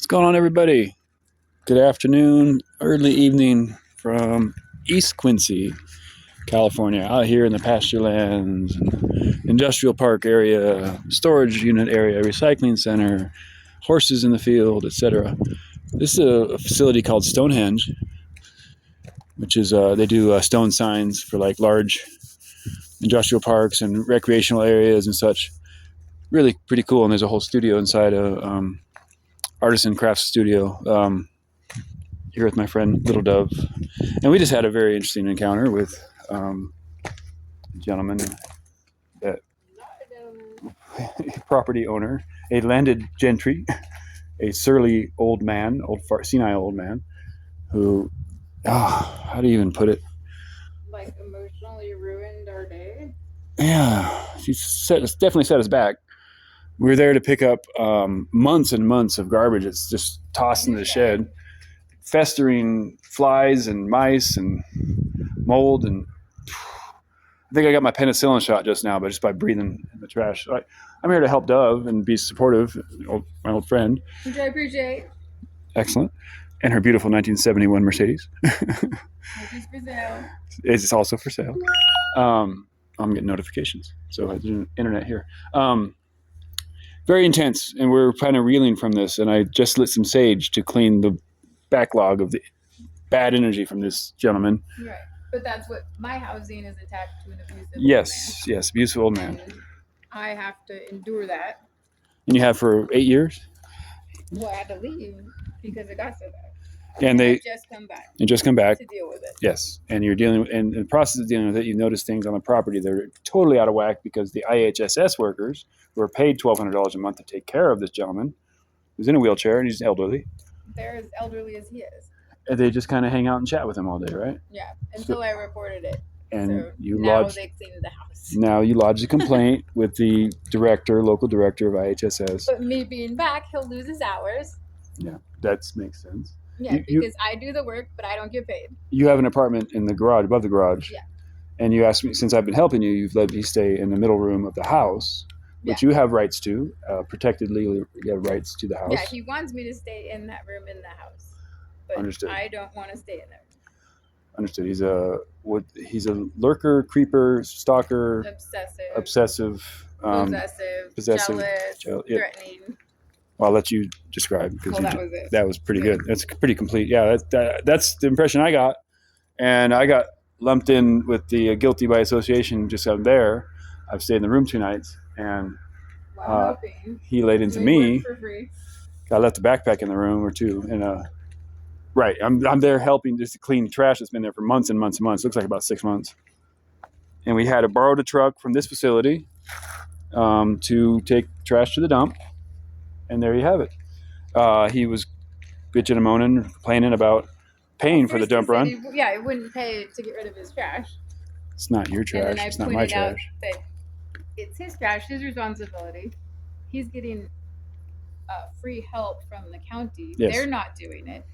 What's going on, everybody? Good afternoon, early evening from East Quincy, California, out here in the pasture lands, industrial park area, storage unit area, recycling center, horses in the field, etc. This is a facility called Stonehenge, which is they do stone signs for like large industrial parks and recreational areas and such. Really pretty cool, and there's a whole studio inside a artisan crafts studio. Here with my friend Little Dove, and we just had a very interesting encounter with a gentleman, that property owner, a landed gentry, a surly old man, senile old man, who, how do you even put it? Like emotionally ruined our day. Yeah, definitely set us back. We were there to pick up months and months of garbage. It's just tossed into the shed, festering flies and mice and mold, and I think I got my penicillin shot just now, but just by breathing in the trash. I'm here to help Dove and be supportive, my old friend. Which I appreciate. Excellent. And her beautiful 1971 Mercedes. Which is for sale. It's also for sale. I'm getting notifications, so I do internet here. Very intense, and we're kind of reeling from this, and I just lit some sage to clean the backlog of the bad energy from this gentleman. Right, but that's what my housing is attached to, an abusive Yes, old man. yes, abusive old man. And I have to endure that. And you have for 8 years? Well, I had to leave because it got so bad. And they just come back to deal with it. Yes, and you're dealing with, and in the process of dealing with it, you notice things on the property that are totally out of whack because the IHSS workers who are paid $1,200 a month to take care of this gentleman, who's in a wheelchair and he's elderly. They're as elderly as he is. And they just kind of hang out and chat with him all day, right? Yeah, until I reported it. And so you now lodge. they cleaned the house. Now you lodge a complaint with the local director of IHSS. But me being back, he'll lose his hours. Yeah, that makes sense. Yeah, because I do the work, but I don't get paid. You have an apartment in the garage, above the garage. Yeah. And you asked me, since I've been helping you, you've let me stay in the middle room of the house, which you have rights to, protected legally, you have rights to the house. Yeah, he wants me to stay in that room in the house. But Understood. I don't want to stay in there. Understood. He's a lurker, creeper, stalker, obsessive, possessive, jealous, threatening. Well, I'll let you describe, because that was pretty good. That's pretty complete. Yeah, that's the impression I got, and I got lumped in with the guilty by association just out there. I've stayed in the room 2 nights, and he laid into me. For free. I left a backpack in the room or two, and right, I'm there helping just to clean trash that's been there for months and months and months. Looks like about 6 months. And we had borrowed a truck from this facility to take trash to the dump. And there you have it. He was bitching and moaning, complaining about paying for the dump run. He wouldn't pay to get rid of his trash. It's not your trash. It's not my trash. That it's his trash, his responsibility. He's getting free help from the county. Yes. They're not doing it.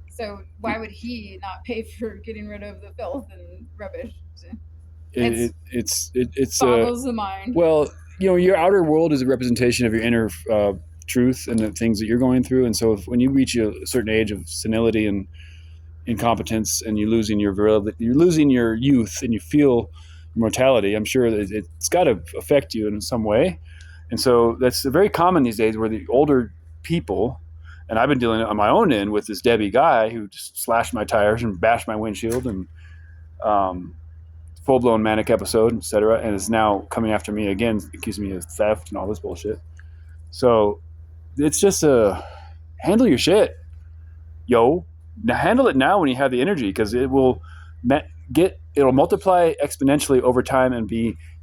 So why would he not pay for getting rid of the filth and rubbish? It boggles the mind. Well, your outer world is a representation of your inner truth and the things that you're going through. And so when you reach a certain age of senility and incompetence, and you're losing your virility, you're losing your youth, and you feel mortality, I'm sure that it's got to affect you in some way. And so that's very common these days, where the older people, and I've been dealing on my own end with this Debbie guy who just slashed my tires and bashed my windshield, and full-blown manic episode, etc., and is now coming after me again, accusing me of theft and all this bullshit. So it's just handle your shit, yo. Now handle it now when you have the energy, because it will it'll multiply exponentially over time, and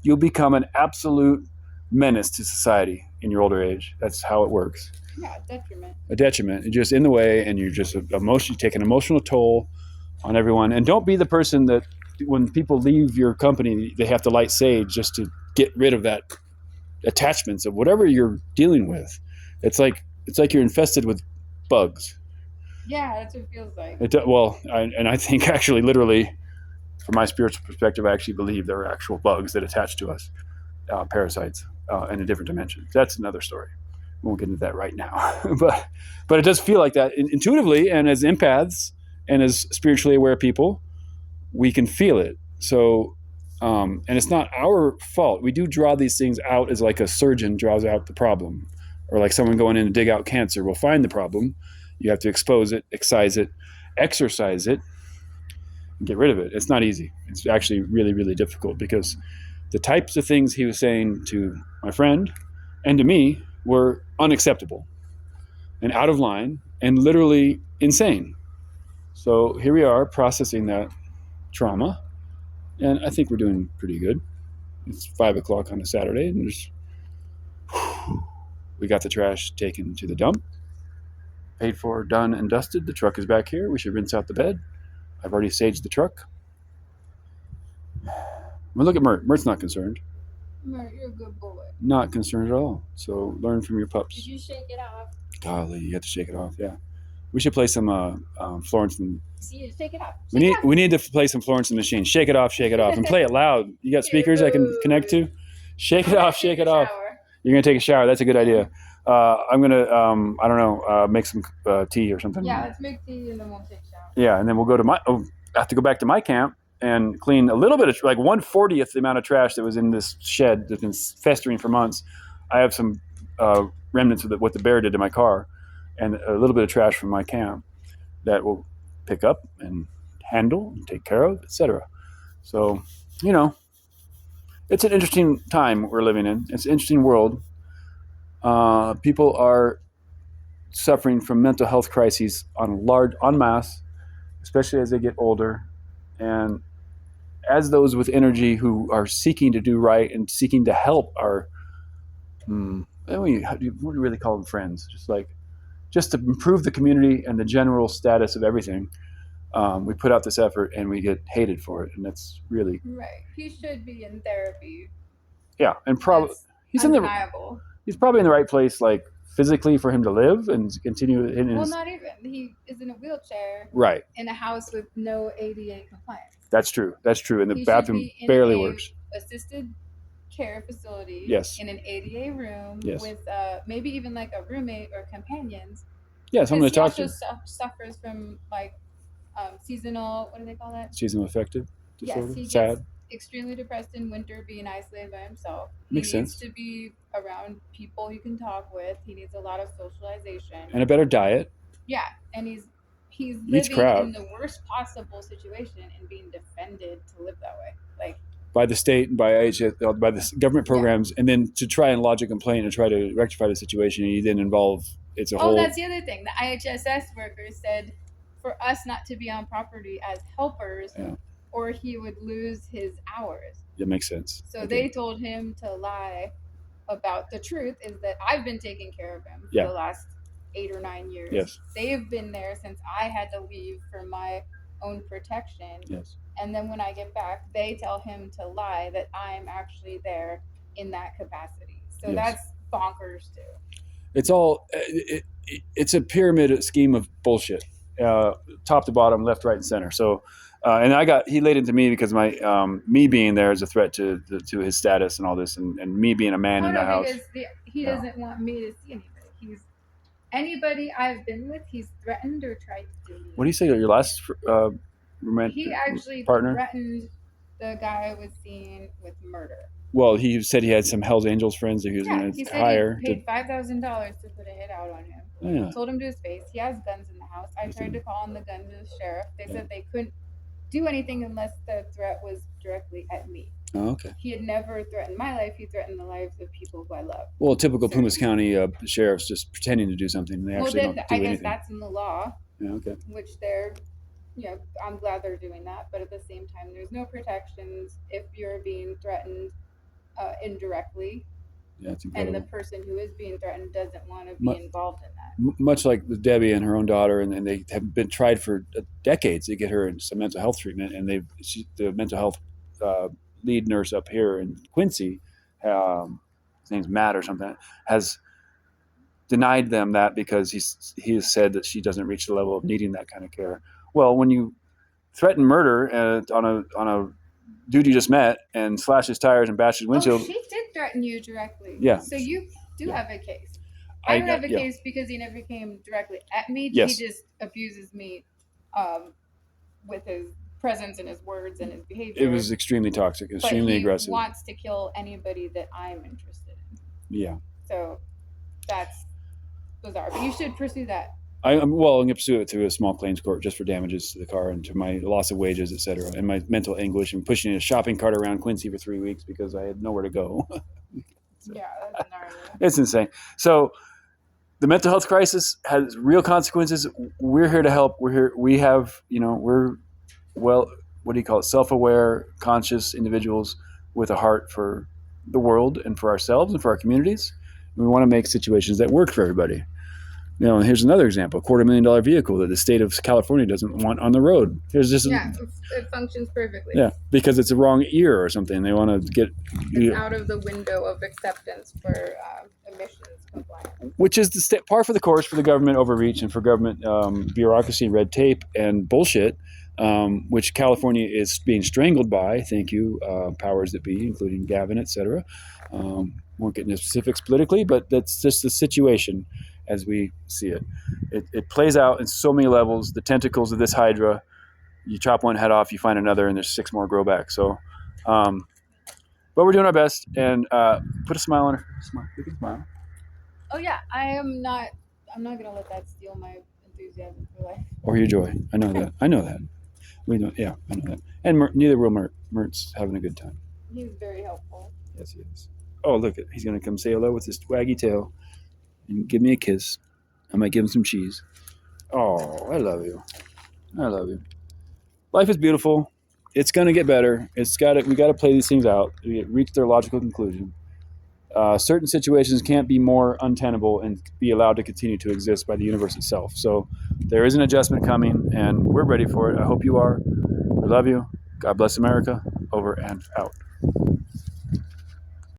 you'll become an absolute menace to society in your older age. That's how it works. Yeah, detriment. A detriment. You're just in the way, and you're just you take an emotional toll on everyone. And don't be the person that when people leave your company, they have to light sage just to get rid of that attachments of whatever you're dealing with. It's like you're infested with bugs. Yeah, that's what it feels like. I think actually, literally, from my spiritual perspective, I actually believe there are actual bugs that attach to us, parasites, in a different dimension. That's another story. We won't get into that right now, but it does feel like that intuitively, and as empaths and as spiritually aware people, we can feel it. So, and it's not our fault. We do draw these things out as like a surgeon draws out the problem, or like someone going in to dig out cancer will find the problem. You have to expose it, excise it, exorcise it, and get rid of it. It's not easy. It's actually really, really difficult because the types of things he was saying to my friend and to me were unacceptable and out of line and literally insane. So here we are processing that trauma, and I think we're doing pretty good. It's 5 o'clock on a Saturday, and we got the trash taken to the dump, paid for, done, and dusted. The truck is back here. We should rinse out the bed. I've already saged the truck. Well, look at Mert. Mert's not concerned. Mert, you're a good boy. Not concerned at all. So learn from your pups. Did you shake it off? Golly, you have to shake it off. Yeah, we should play some Florence and. See, shake it off. We need to play some Florence and the Machine. Shake it off, and play it loud. You got speakers I can connect to? Shake it off, shake it off. You're gonna take a shower. That's a good idea. I'm gonna I don't know, make some tea or something. Yeah, let's make tea and then we'll take a shower. Yeah, and then we'll go to I have to go back to my camp and clean a little bit of like 1/40th the amount of trash that was in this shed that's been festering for months. I have some remnants of what the bear did to my car, and a little bit of trash from my camp that will pick up and handle and take care of, etc. So, it's an interesting time we're living in. It's an interesting world. People are suffering from mental health crises en masse, especially as they get older, and as those with energy who are seeking to do right and seeking to help our, what do you really call them, friends? Just to improve the community and the general status of everything. We put out this effort and we get hated for it, and that's really right. He should be in therapy. Yeah, and probably he's probably in the right place, like physically, for him to live and continue in his. Well, not even. He is in a wheelchair. Right. In a house with no ADA compliance. That's true, and the bathroom barely works. Assisted care facility. Yes. In an ADA room. Yes. With maybe even like a roommate or companions. Yeah, someone to talk to. He also suffers from like seasonal. What do they call that? Seasonal affective disorder. Yes, he Sad. gets extremely depressed in winter, being isolated by himself. Makes sense. He needs to be around people he can talk with. He needs a lot of socialization and a better diet. Yeah, and he's living in the worst possible situation and being defended to live that way, like by the state and by by the government programs, and then to try and lodge a complaint and try to rectify the situation, you then involve whole. That's the other thing. The IHSS workers said for us not to be on property as helpers. Yeah. Or he would lose his hours. That makes sense. So they told him to lie about the truth is that I've been taking care of him for the last 8 or 9 years. Yes. They've been there since I had to leave for my own protection. Yes. And then when I get back, they tell him to lie that I'm actually there in that capacity. So that's bonkers too. It's all, it's a pyramid scheme of bullshit, top to bottom, left, right, and center. So, and he laid into me because me being there is a threat to his status and all this, and me being a man in the house. Because he doesn't want me to see anybody. Anybody I've been with, he's threatened or tried to do. What do you say? Your last romantic He actually partner threatened the guy I was seeing with murder. Well, he said he had some Hell's Angels friends that he was going to hire. He paid $5,000 to put a hit out on him. Yeah. Told him to his face. He has guns in the house. I tried to call on the gun to the sheriff. They said they couldn't do anything unless the threat was directly at me. Oh, okay. He had never threatened my life. He threatened the lives of people who I love. Well, typical Pumas County sheriffs just pretending to do something. They actually don't do anything. I guess that's in the law. Yeah, okay. Which I'm glad they're doing that. But at the same time, there's no protections if you're being threatened indirectly. Yeah, it's incredible. And the person who is being threatened doesn't want to be involved in that. Much like with Debbie and her own daughter, and they have been tried for decades to get her in some mental health treatment, and the mental health lead nurse up here in Quincy, his name's Matt or something, has denied them that because he has said that she doesn't reach the level of needing that kind of care. Well, when you threaten murder on a dude you just met and slash his tires and bash his windshield. She did threaten you directly. Yeah. So you do have a case. I don't have a yeah. case because he never came directly at me. He Yes. just abuses me um, with his presence and his words and his It behavior. was extremely toxic, But extremely he aggressive. wants to kill anybody that I'm interested in. Yeah. So that's bizarre. But you should pursue that. I'm going to pursue it through a small claims court just for damages to the car and to my loss of wages, etc., and my mental anguish and pushing a shopping cart around Quincy for 3 weeks because I had nowhere to go. So, Yeah, that's gnarly. it's insane. So the mental health crisis has real consequences. We're here to help. We're here. We have, we're well, what do you call it? Self-aware, conscious individuals with a heart for the world and for ourselves and for our communities. We want to make situations that work for everybody. Here's another example: $250,000 vehicle that the state of California doesn't want on the road. Here's just Yeah, it functions perfectly. yeah, because it's a wrong ear or something. They want to get It's out of the window of acceptance for emissions compliance. which is the par for the course for the government overreach and for government bureaucracy, red tape, and bullshit, which California is being strangled by. Thank you, powers that be, including Gavin, etc. Won't get into specifics politically, but that's just the situation as we see it. It plays out in so many levels. The tentacles of this hydra, you chop one head off, you find another, and there's 6 more grow back. So, but we're doing our best, and put a smile on her. Smile. You can smile. Oh yeah, I'm not gonna let that steal my enthusiasm for life. Or your joy. I know that. I know that. We know. Yeah, I know that. And neither will Mert. Mert's having a good time. He's very helpful. Yes, he is. Oh, look! He's gonna come say hello with his waggy tail and give me a kiss. I might give him some cheese. Oh, I love you. I love you. Life is beautiful. It's gonna get better. It's got it. We got to play these things out. We reach their logical conclusion. Certain situations can't be more untenable and be allowed to continue to exist by the universe itself. So there is an adjustment coming, and we're ready for it. I hope you are. We love you. God bless America. Over and out.